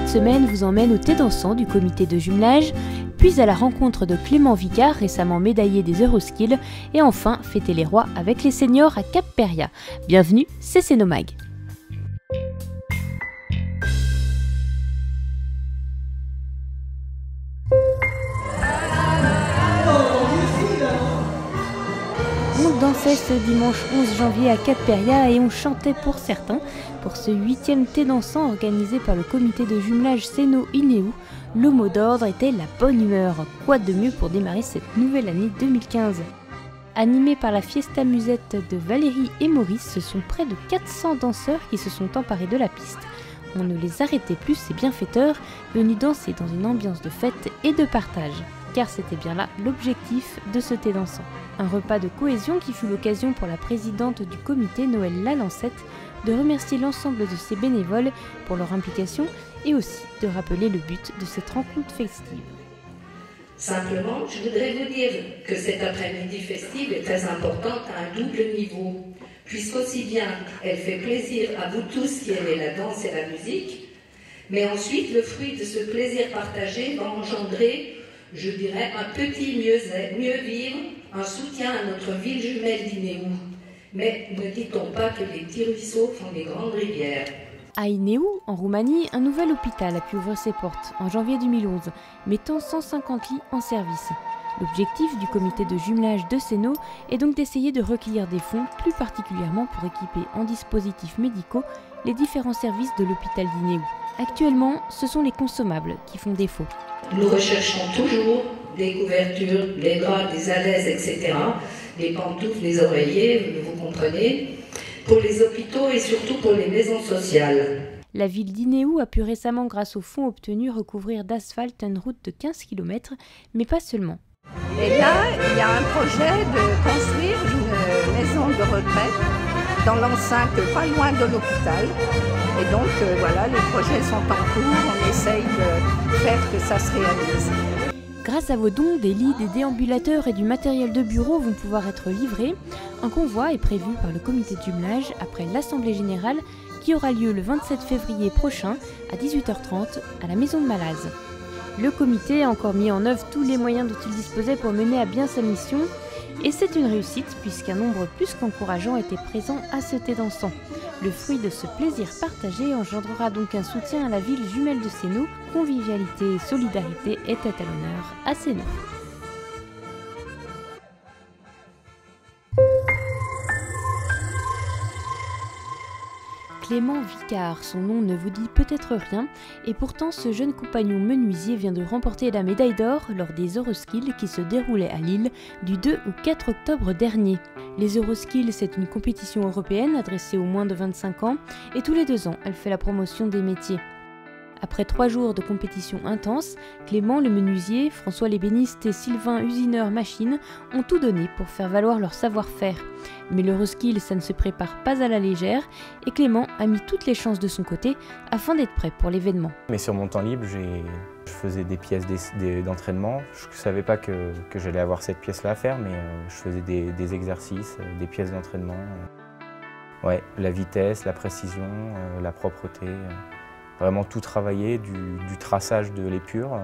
Cette semaine vous emmène au thé dansant du comité de jumelage, puis à la rencontre de Clément Vicard, récemment médaillé des Euroskills, et enfin fêter les rois avec les seniors à Cap-Péria. Bienvenue, c'est Cénomag. On dansait ce dimanche 11 janvier à Cap-Péria et on chantait pour certains. Pour ce 8e thé dansant organisé par le comité de jumelage Céno-Inéo, le mot d'ordre était la bonne humeur. Quoi de mieux pour démarrer cette nouvelle année 2015 ? Animé par la Fiesta Musette de Valérie et Maurice, ce sont près de 400 danseurs qui se sont emparés de la piste. On ne les arrêtait plus, ces bienfaiteurs, venus danser dans une ambiance de fête et de partage. Car c'était bien là l'objectif de ce thé dansant. Un repas de cohésion qui fut l'occasion pour la présidente du comité, Noël Lalancette, de remercier l'ensemble de ses bénévoles pour leur implication et aussi de rappeler le but de cette rencontre festive. Simplement, je voudrais vous dire que cet après-midi festive est très importante à un double niveau, puisqu'aussi bien elle fait plaisir à vous tous qui aimez la danse et la musique, mais ensuite le fruit de ce plaisir partagé va engendrer, je dirais, un petit mieux vivre, un soutien à notre ville jumelle d'Inéo. Mais ne dit-on pas que les petits ruisseaux font des grandes rivières ? À Inéo, en Roumanie, un nouvel hôpital a pu ouvrir ses portes en janvier 2011, mettant 150 lits en service. L'objectif du comité de jumelage de Céno est donc d'essayer de recueillir des fonds, plus particulièrement pour équiper en dispositifs médicaux les différents services de l'hôpital d'Inéo. Actuellement, ce sont les consommables qui font défaut. Nous recherchons toujours des couvertures, des draps, des alaises, etc., des pantoufles, des oreillers, vous comprenez, pour les hôpitaux et surtout pour les maisons sociales. La ville d'Inéo a pu récemment, grâce aux fonds obtenus, recouvrir d'asphalte une route de 15 km, mais pas seulement. Et là, il y a un projet de construire une maison de retraite dans l'enceinte pas loin de l'hôpital. Et donc voilà, les projets sont en cours, on essaye de faire que ça se réalise. Grâce à vos dons, des lits, des déambulateurs et du matériel de bureau vont pouvoir être livrés. Un convoi est prévu par le comité de jumelage après l'Assemblée Générale qui aura lieu le 27 février prochain à 18h30 à la Maison de Malaz. Le comité a encore mis en œuvre tous les moyens dont il disposait pour mener à bien sa mission. Et c'est une réussite puisqu'un nombre plus qu'encourageant était présent à ce thé dansant. Le fruit de ce plaisir partagé engendrera donc un soutien à la ville jumelle de Céno. Convivialité et solidarité étaient à l'honneur à Céno. Clément Vicard, son nom ne vous dit peut-être rien, et pourtant ce jeune compagnon menuisier vient de remporter la médaille d'or lors des Euroskills qui se déroulaient à Lille du 2 au 4 octobre dernier. Les Euroskills, c'est une compétition européenne adressée aux moins de 25 ans, et tous les 2 ans, elle fait la promotion des métiers. Après 3 jours de compétition intense, Clément le menuisier, François l'ébéniste et Sylvain usineur machine ont tout donné pour faire valoir leur savoir-faire. Mais l'Euroskill, ça ne se prépare pas à la légère et Clément a mis toutes les chances de son côté afin d'être prêt pour l'événement. Mais sur mon temps libre, je faisais des pièces d'entraînement. Je ne savais pas que j'allais avoir cette pièce-là à faire, mais je faisais des exercices, des pièces d'entraînement. Ouais, la vitesse, la précision, la propreté. Vraiment tout travailler, du traçage de l'épure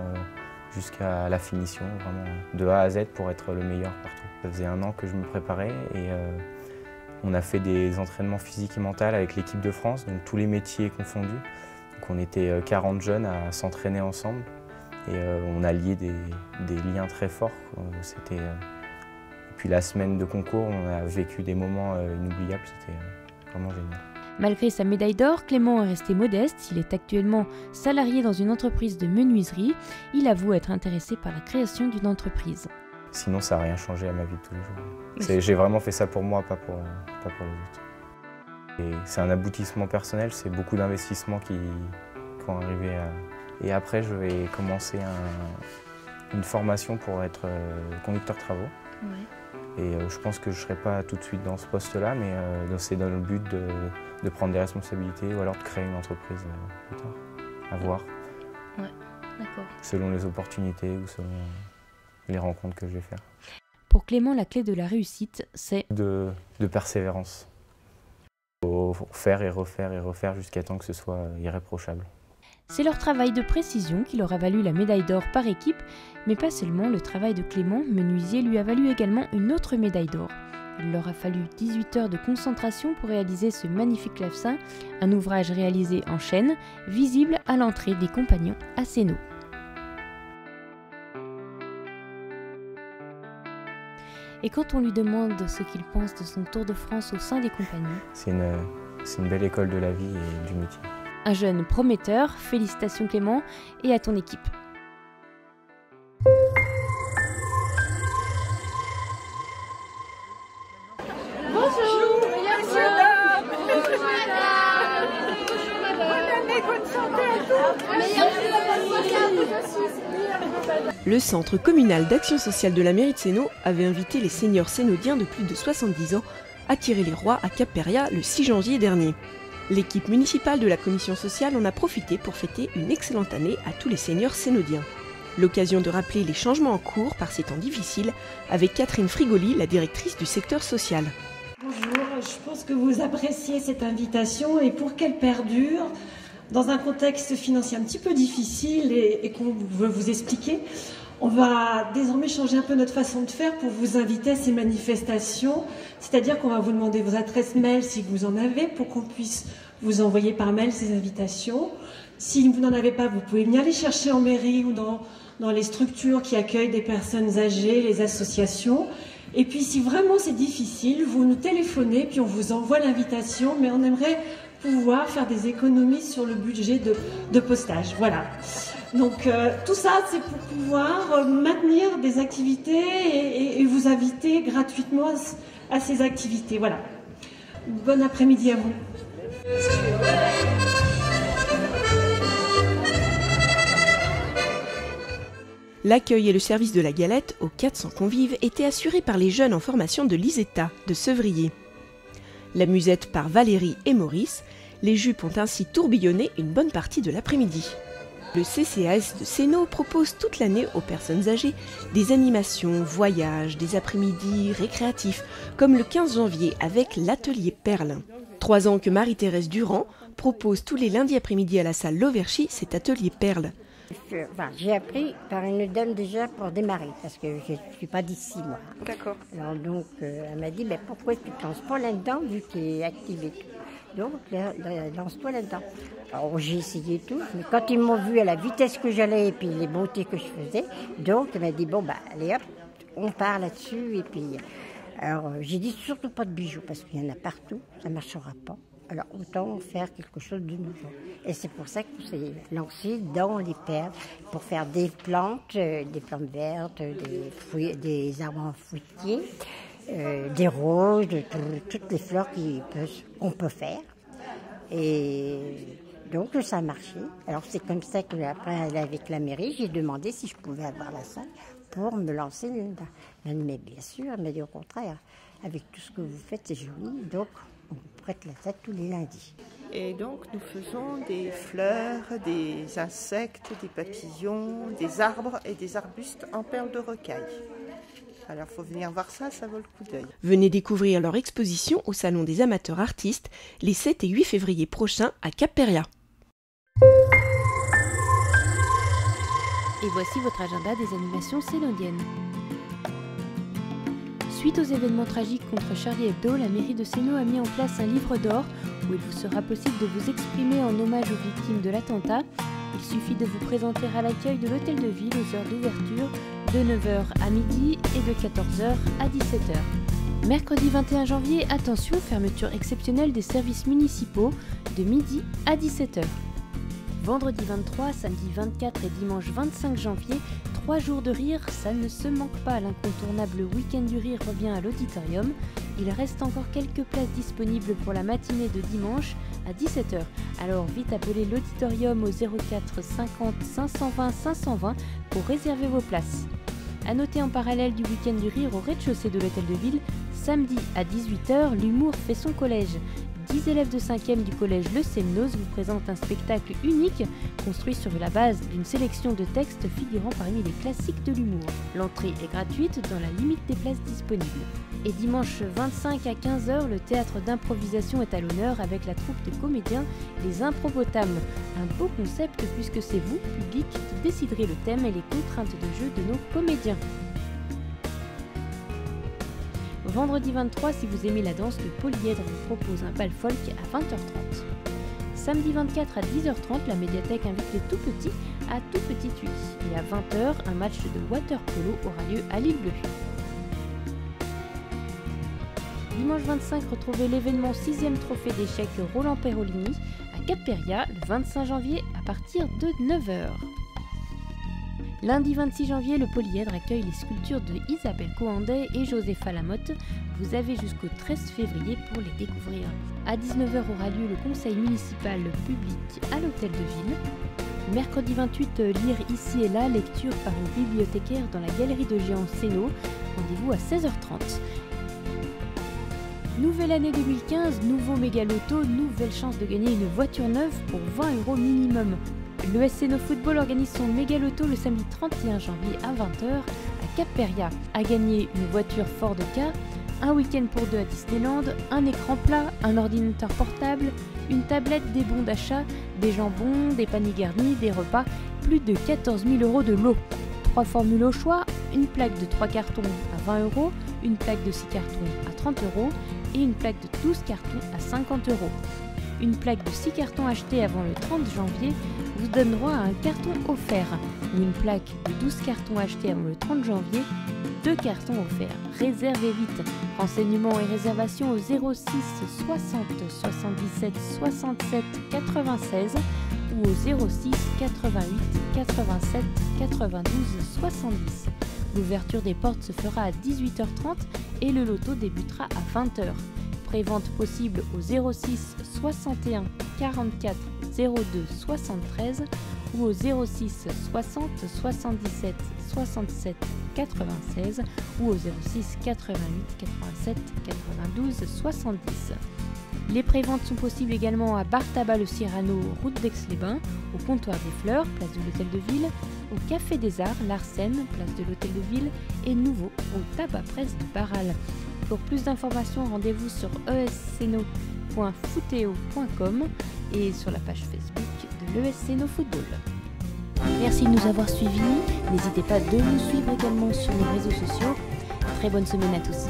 jusqu'à la finition, vraiment de A à Z pour être le meilleur partout. Ça faisait 1 an que je me préparais et on a fait des entraînements physiques et mentaux avec l'équipe de France, donc tous les métiers confondus. Donc on était 40 jeunes à s'entraîner ensemble et on a lié des liens très forts. Et puis la semaine de concours, on a vécu des moments inoubliables, c'était vraiment génial. Malgré sa médaille d'or, Clément est resté modeste. Il est actuellement salarié dans une entreprise de menuiserie. Il avoue être intéressé par la création d'une entreprise. Sinon, ça n'a rien changé à ma vie de tous les jours. J'ai vraiment fait ça pour moi, pas pour les autres. C'est un aboutissement personnel, c'est beaucoup d'investissements qui ont arrivé à... Et après, je vais commencer une formation pour être conducteur de travaux. Ouais. Et je pense que je ne serai pas tout de suite dans ce poste-là, mais c'est dans le but de prendre des responsabilités ou alors de créer une entreprise plus tard. À voir. Ouais, d'accord. Selon les opportunités ou selon les rencontres que je vais faire. Pour Clément, la clé de la réussite, c'est de persévérance. Il faut faire et refaire jusqu'à temps que ce soit irréprochable. C'est leur travail de précision qui leur a valu la médaille d'or par équipe, mais pas seulement, le travail de Clément, menuisier, lui a valu également une autre médaille d'or. Il leur a fallu 18 heures de concentration pour réaliser ce magnifique clavecin, un ouvrage réalisé en chêne, visible à l'entrée des compagnons à Sénaux. Et quand on lui demande ce qu'il pense de son tour de France au sein des compagnons, c'est une belle école de la vie et du métier. Un jeune prometteur, félicitations Clément et à ton équipe. Bonjour, messieurs, dames. Bonjour, madame. Bonjour, madame. Bonne année, bonne santé à tous. Le Centre communal d'action sociale de la mairie de Sénaux avait invité les seniors sénaudiens de plus de 70 ans à tirer les rois à Cap-Péria le 6 janvier dernier. L'équipe municipale de la commission sociale en a profité pour fêter une excellente année à tous les seniors sénaudiens. L'occasion de rappeler les changements en cours par ces temps difficiles avec Catherine Frigoli, la directrice du secteur social. Bonjour, je pense que vous appréciez cette invitation et pour qu'elle perdure, dans un contexte financier un petit peu difficile et qu'on veut vous expliquer, on va désormais changer un peu notre façon de faire pour vous inviter à ces manifestations. C'est-à-dire qu'on va vous demander vos adresses mail si vous en avez pour qu'on puisse vous envoyer par mail ces invitations. Si vous n'en avez pas, vous pouvez venir les chercher en mairie ou dans les structures qui accueillent des personnes âgées, les associations. Et puis si vraiment c'est difficile, vous nous téléphonez puis on vous envoie l'invitation, mais on aimerait pouvoir faire des économies sur le budget de postage. Voilà. Donc tout ça, c'est pour pouvoir maintenir des activités et vous inviter gratuitement à ces activités. Voilà. Bon après-midi à vous. L'accueil et le service de la galette aux 400 convives étaient assurés par les jeunes en formation de l'ISETA de Sevrier. La musette par Valérie et Maurice, les jupes ont ainsi tourbillonné une bonne partie de l'après-midi. Le CCAS de Sénaux propose toute l'année aux personnes âgées des animations, voyages, des après-midi récréatifs, comme le 15 janvier avec l'atelier Perle. 3 ans que Marie-Thérèse Durand propose tous les lundis après-midi à la salle Lauverchi cet atelier Perle. J'ai appris par une dame déjà pour démarrer, parce que je ne suis pas d'ici, moi. D'accord. Alors donc, elle m'a dit, pourquoi tu ne te lances pas là-dedans, vu que tu es active? Donc, lance-toi là-dedans. Alors, j'ai essayé tout, mais quand ils m'ont vu à la vitesse que j'allais et puis les beautés que je faisais, donc, elle m'a dit, allez hop, on part là-dessus. Et puis, alors, j'ai dit surtout pas de bijoux, parce qu'il y en a partout, ça ne marchera pas. Alors, autant faire quelque chose de nouveau. Et c'est pour ça qu'on s'est lancé dans les perles, pour faire des plantes vertes, des arbres fruitiers, des roses, toutes les fleurs qu'on peut faire. Et donc, ça a marché. Alors, c'est comme ça qu'après, avec la mairie, j'ai demandé si je pouvais avoir la salle pour me lancer là-dedans. Mais bien sûr, elle m'a dit au contraire, avec tout ce que vous faites, c'est joli, donc on vous prête la salle tous les lundis. Et donc, nous faisons des fleurs, des insectes, des papillons, des arbres et des arbustes en perles de rocaille. Alors, il faut venir voir ça, ça vaut le coup d'œil. Venez découvrir leur exposition au Salon des amateurs artistes les 7 et 8 février prochains à Cap-Péria. Et voici votre agenda des animations sénaudiennes. Suite aux événements tragiques contre Charlie Hebdo, la mairie de Sénaux a mis en place un livre d'or où il vous sera possible de vous exprimer en hommage aux victimes de l'attentat. Il suffit de vous présenter à l'accueil de l'hôtel de ville aux heures d'ouverture de 9h à midi et de 14h à 17h. Mercredi 21 janvier, attention, fermeture exceptionnelle des services municipaux de midi à 17h. Vendredi 23, samedi 24 et dimanche 25 janvier, 3 jours de rire, ça ne se manque pas. L'incontournable week-end du rire revient à l'auditorium. Il reste encore quelques places disponibles pour la matinée de dimanche à 17h. Alors vite appelez l'auditorium au 04 50 520 520 pour réserver vos places. A noter en parallèle du week-end du rire au rez-de-chaussée de l'hôtel de ville, samedi à 18h, l'humour fait son collège. 10 élèves de 5e du collège Le Semnoz vous présentent un spectacle unique construit sur la base d'une sélection de textes figurant parmi les classiques de l'humour. L'entrée est gratuite dans la limite des places disponibles. Et dimanche 25 à 15h, le théâtre d'improvisation est à l'honneur avec la troupe de comédiens Les Improbotames. Un beau concept puisque c'est vous, public, qui déciderez le thème et les contraintes de jeu de nos comédiens. Vendredi 23, si vous aimez la danse, le Polyèdre vous propose un bal folk à 20h30. Samedi 24 à 10h30, la médiathèque invite les tout petits à Tout Petit Huy. Et à 20h, un match de water polo aura lieu à l'île Bleue. Dimanche 25, retrouvez l'événement 6e trophée d'échecs Roland Perolini à Cap-Péria le 25 janvier à partir de 9h. Lundi 26 janvier, le Polyèdre accueille les sculptures de Isabelle Cohandet et Josépha Lamotte. Vous avez jusqu'au 13 février pour les découvrir. À 19h aura lieu le conseil municipal public à l'hôtel de ville. Mercredi 28, lire ici et là, lecture par une bibliothécaire dans la galerie de Géant Sénaux. Rendez-vous à 16h30. Nouvelle année 2015, nouveau méga loto, nouvelle chance de gagner une voiture neuve pour 20 € minimum. Le SNO Football organise son méga loto le samedi 31 janvier à 20h à Cap-Péria. À gagner une voiture Ford Ka, un week-end pour 2 à Disneyland, un écran plat, un ordinateur portable, une tablette, des bons d'achat, des jambons, des paniers garnis, des repas, plus de 14 000 € de lot. 3 formules au choix, une plaque de 3 cartons à 20 €, une plaque de 6 cartons à 30 € et une plaque de 12 cartons à 50 €. Une plaque de 6 cartons achetés avant le 30 janvier vous donne droit à un carton offert. Ou une plaque de 12 cartons achetés avant le 30 janvier, 2 cartons offerts. Réservez vite. Renseignements et réservations au 06 60 77 67 96 ou au 06 88 87 92 70. L'ouverture des portes se fera à 18h30 et le loto débutera à 20h. Prévente possible au 06 61 44 02 73 ou au 06 60 77 67 96 ou au 06 88 87 92 70. Les préventes sont possibles également à Bar Tabac Le Cyrano, route d'Aix-les-Bains, au Comptoir des Fleurs, place de l'Hôtel de Ville, au Café des Arts, Larsen, place de l'Hôtel de Ville et nouveau au Tabac Presse de Barral. Pour plus d'informations, rendez-vous sur esceno.footeo.com et sur la page Facebook de l'ESCNO Football. Merci de nous avoir suivis. N'hésitez pas de nous suivre également sur les réseaux sociaux. Très bonne semaine à tous.